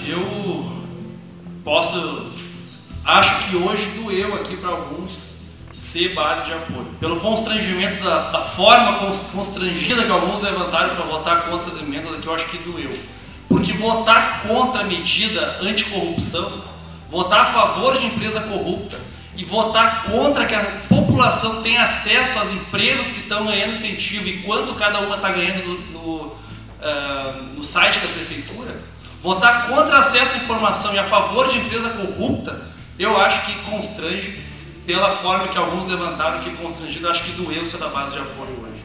Eu acho que hoje doeu aqui para alguns ser base de apoio. Pelo constrangimento da forma constrangida que alguns levantaram para votar contra as emendas aqui, eu acho que doeu. Porque votar contra a medida anticorrupção, votar a favor de empresa corrupta e votar contra que a população tenha acesso às empresas que estão ganhando incentivo e quanto cada uma está ganhando no site da prefeitura, votar contra acesso à informação e a favor de empresa corrupta, eu acho que constrange, pela forma que alguns levantaram que constrangido, acho que doeu ser da base de apoio hoje.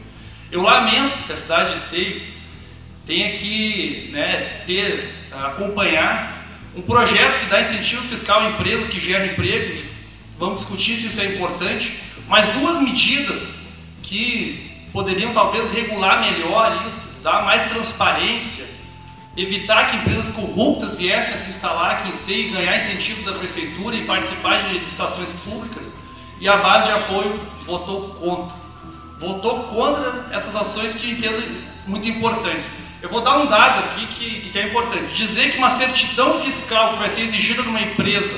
Eu lamento que a cidade de Esteio tenha que acompanhar um projeto que dá incentivo fiscal a empresas que geram emprego, e vamos discutir se isso é importante, mas duas medidas que poderiam talvez regular melhor isso, dar mais transparência, evitar que empresas corruptas viessem a se instalar aqui em Esteio e ganhar incentivos da prefeitura e participar de licitações públicas, e a base de apoio votou contra. Votou contra essas ações que entendo muito importantes. Eu vou dar um dado aqui que é importante. Dizer que uma certidão fiscal que vai ser exigida numa empresa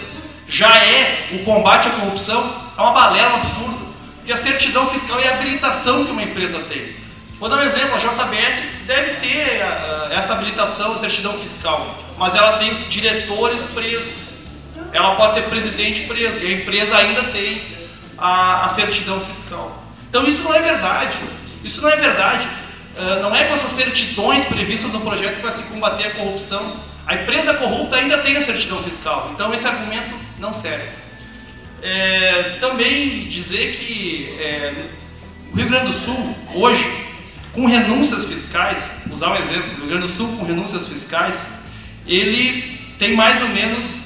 já é o combate à corrupção é uma balela, um absurdo. Porque a certidão fiscal é a habilitação que uma empresa tem. Vou dar um exemplo, a JBS deve ter essa habilitação, a certidão fiscal, mas ela tem os diretores presos, ela pode ter presidente preso, e a empresa ainda tem a certidão fiscal. Então isso não é verdade, isso não é verdade. Não é com essas certidões previstas no projeto que vai se combater a corrupção. A empresa corrupta ainda tem a certidão fiscal, então esse argumento não serve. Também dizer que o Rio Grande do Sul, hoje, com renúncias fiscais, vou usar um exemplo, o Rio Grande do Sul com renúncias fiscais, ele tem mais ou menos,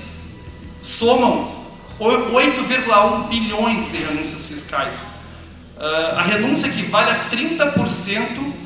somam 8,1 bilhões de renúncias fiscais. A renúncia equivale a 30%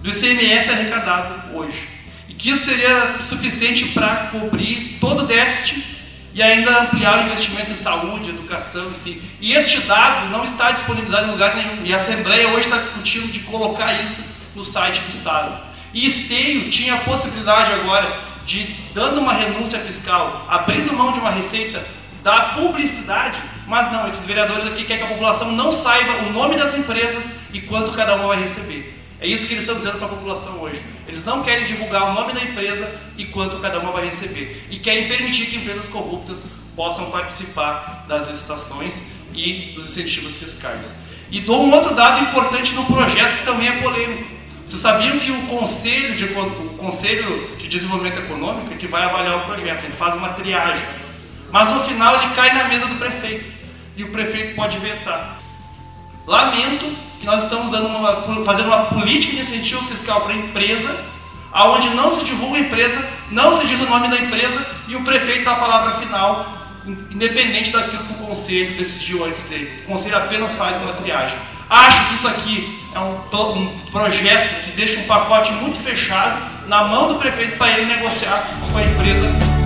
do ICMS arrecadado hoje. E que isso seria suficiente para cobrir todo o déficit e ainda ampliar o investimento em saúde, educação, enfim. E este dado não está disponibilizado em lugar nenhum. E a Assembleia hoje está discutindo de colocar isso no site do Estado. E Esteio tinha a possibilidade agora de, dando uma renúncia fiscal, abrindo mão de uma receita, dar publicidade, mas não, esses vereadores aqui querem que a população não saiba o nome das empresas e quanto cada uma vai receber. É isso que eles estão dizendo para a população hoje. Eles não querem divulgar o nome da empresa e quanto cada uma vai receber. E querem permitir que empresas corruptas possam participar das licitações e dos incentivos fiscais. E dou um outro dado importante no projeto que também é polêmico. Vocês sabiam que o Conselho de Desenvolvimento Econômico é que vai avaliar o projeto, ele faz uma triagem. Mas no final ele cai na mesa do prefeito. E o prefeito pode vetar. Lamento que nós estamos fazendo uma política de incentivo fiscal para a empresa, onde não se divulga a empresa, não se diz o nome da empresa e o prefeito dá a palavra final, independente daquilo que o conselho decidiu antes dele. O conselho apenas faz uma triagem. Acho que isso aqui é um projeto que deixa um pacote muito fechado na mão do prefeito para ele negociar com a empresa.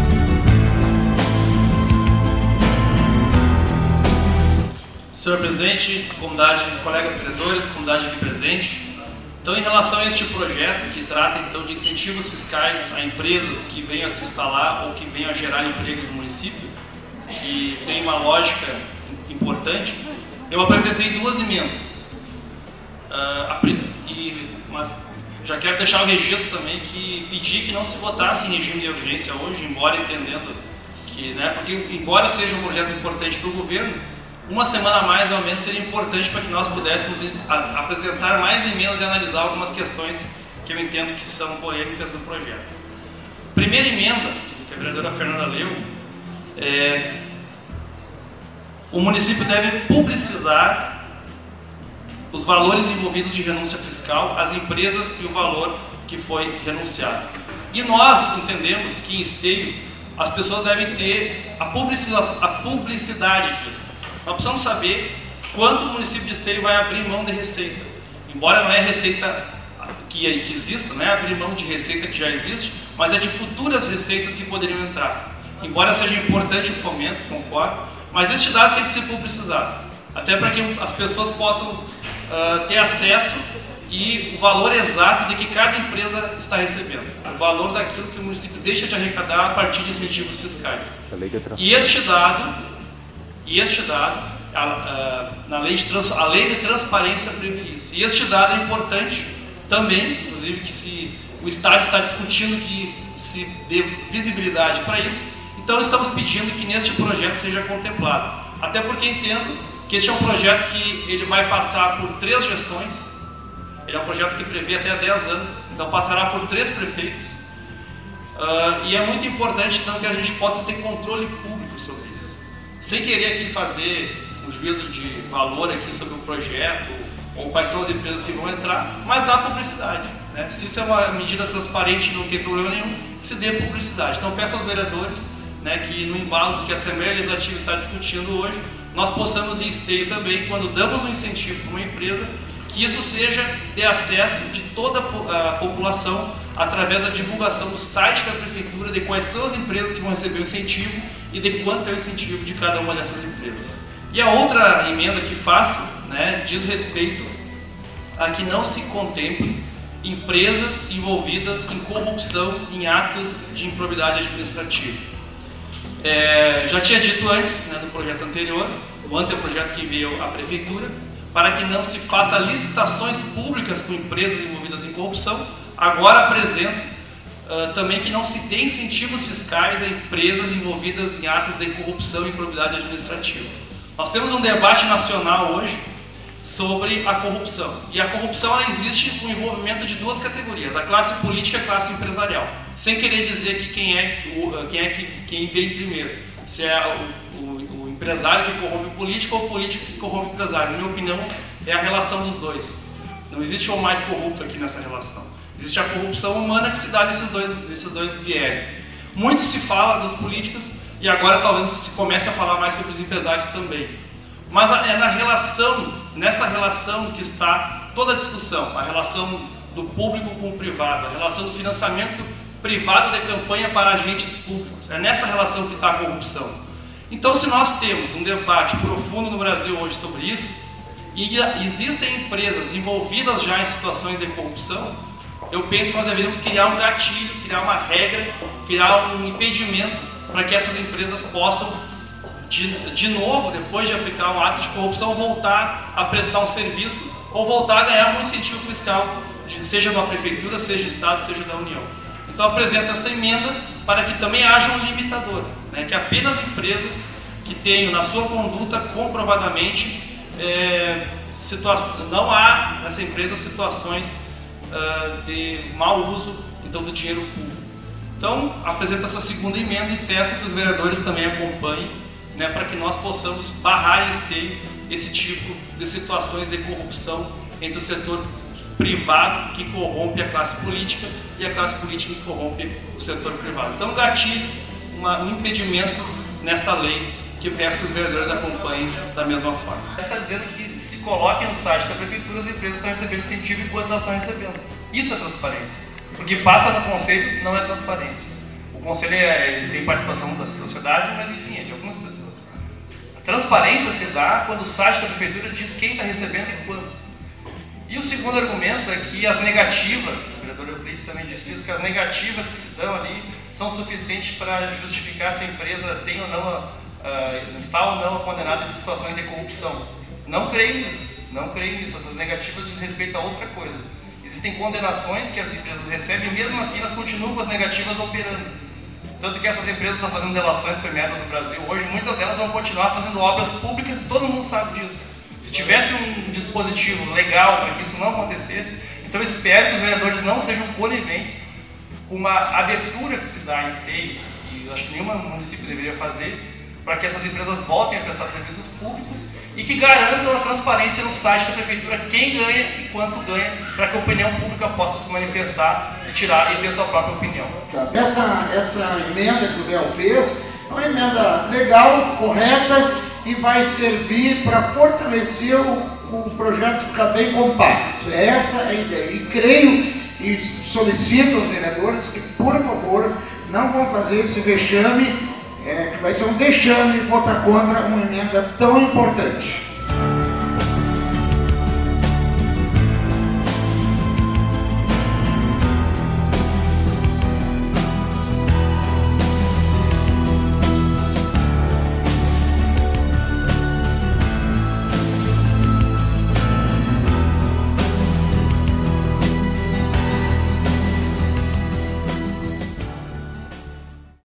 Senhor presidente, comunidade, colegas vereadores, comunidade aqui presente. Então, em relação a este projeto que trata então de incentivos fiscais a empresas que venham a se instalar ou que venham a gerar empregos no município, que tem uma lógica importante, eu apresentei duas emendas. Mas já quero deixar o registro também que pedi que não se votasse em regime de urgência hoje, embora entendendo que, porque embora seja um projeto importante para o governo, uma semana a mais ou menos seria importante para que nós pudéssemos apresentar mais emendas e analisar algumas questões que eu entendo que são polêmicas do projeto. Primeira emenda, que a vereadora Fernanda leu, o município deve publicizar os valores envolvidos de renúncia fiscal, as empresas e o valor que foi renunciado. E nós entendemos que em Esteio as pessoas devem ter a publicidade disso. Nós precisamos saber quanto o município de Esteio vai abrir mão de receita. Embora não é receita que exista, não é abrir mão de receita que já existe, mas é de futuras receitas que poderiam entrar. Embora seja importante o fomento, concordo, mas este dado tem que ser publicizado. Até para que as pessoas possam ter acesso e o valor exato de que cada empresa está recebendo, o valor daquilo que o município deixa de arrecadar a partir de incentivos fiscais. E este dado, a lei de transparência prevê isso. E este dado é importante também, inclusive que se o Estado está discutindo que se dê visibilidade para isso, então estamos pedindo que neste projeto seja contemplado. Até porque entendo que este é um projeto que ele vai passar por 3 gestões, ele é um projeto que prevê até 10 anos, então passará por 3 prefeitos, e é muito importante então que a gente possa ter controle público sobre isso. Sem querer aqui fazer um juízo de valor aqui sobre o projeto, ou quais são as empresas que vão entrar, mas dá publicidade, né? Se isso é uma medida transparente, não tem problema nenhum, que se dê publicidade. Então peço aos vereadores, né, que no embalo do que a Assembleia Legislativa está discutindo hoje, nós possamos ir esteio também, quando damos um incentivo para uma empresa, que isso seja de acesso de toda a população, através da divulgação do site da Prefeitura, de quais são as empresas que vão receber o incentivo e de quanto é o incentivo de cada uma dessas empresas. E a outra emenda que faço, né, diz respeito a que não se contemple empresas envolvidas em corrupção em atos de improbidade administrativa. Já tinha dito antes, né, no projeto anterior, o anteprojeto que veio à Prefeitura, para que não se faça licitações públicas com empresas envolvidas em corrupção, agora apresento também que não se dê incentivos fiscais a empresas envolvidas em atos de corrupção e improbidade administrativa. Nós temos um debate nacional hoje sobre a corrupção. E a corrupção ela existe com o envolvimento de 2 categorias, a classe política e a classe empresarial. Sem querer dizer que quem vem primeiro, se é o empresário que corrompe o político ou o político que corrompe o empresário. Na minha opinião, é a relação dos dois. Não existe o mais corrupto aqui nessa relação. Existe a corrupção humana que se dá nesses dois vieses. Muito se fala dos políticos e agora talvez se comece a falar mais sobre os empresários também. Mas é nessa relação que está toda a discussão, a relação do público com o privado, a relação do financiamento privado de campanha para agentes públicos. É nessa relação que está a corrupção. Então, se nós temos um debate profundo no Brasil hoje sobre isso, e existem empresas envolvidas já em situações de corrupção, eu penso que nós deveríamos criar um gatilho, criar uma regra, criar um impedimento para que essas empresas possam, de novo, depois de aplicar um ato de corrupção, voltar a prestar um serviço ou voltar a ganhar um incentivo fiscal, seja da Prefeitura, seja do Estado, seja da União. Então apresento esta emenda para que também haja um limitador, né, que apenas empresas que tenham na sua conduta comprovadamente não há nessa empresa situações de mau uso então, do dinheiro público. Então apresento essa segunda emenda e peço que os vereadores também acompanhem, né, para que nós possamos barrar em esteio esse tipo de situações de corrupção entre o setor privado que corrompe a classe política e a classe política que corrompe o setor privado. Então, gatilho, um impedimento nesta lei que eu peço que os vereadores acompanhem da mesma forma. Está dizendo que se coloque no site da Prefeitura as empresas estão recebendo incentivo enquanto elas estão recebendo. Isso é transparência. Porque passa no Conselho, não é transparência. O Conselho ele tem participação da sociedade, mas enfim, é de algumas pessoas. A transparência se dá quando o site da Prefeitura diz quem está recebendo e quando. E o segundo argumento é que as negativas, o vereador Euclides também disse isso, que as negativas que se dão ali são suficientes para justificar se a empresa tem ou não, está ou não condenada em situações de corrupção. Não creio nisso, não creio nisso. Essas negativas dizem respeito a outra coisa. Existem condenações que as empresas recebem e mesmo assim elas continuam com as negativas operando. Tanto que essas empresas estão fazendo delações premiadas no Brasil hoje, muitas delas vão continuar fazendo obras públicas e todo mundo sabe disso. Se tivesse um dispositivo legal para que isso não acontecesse, então espero que os vereadores não sejam coniventes com uma abertura que se dá em esteio, e acho que nenhum município deveria fazer, para que essas empresas voltem a prestar serviços públicos e que garantam a transparência no site da Prefeitura, quem ganha e quanto ganha, para que a opinião pública possa se manifestar e ter sua própria opinião. Essa emenda que o Bel fez é uma emenda legal, correta, e vai servir para fortalecer o projeto ficar bem compacto. Essa é a ideia. E creio e solicito aos vereadores que, por favor, não vão fazer esse vexame, que vai ser um vexame votar contra uma emenda tão importante.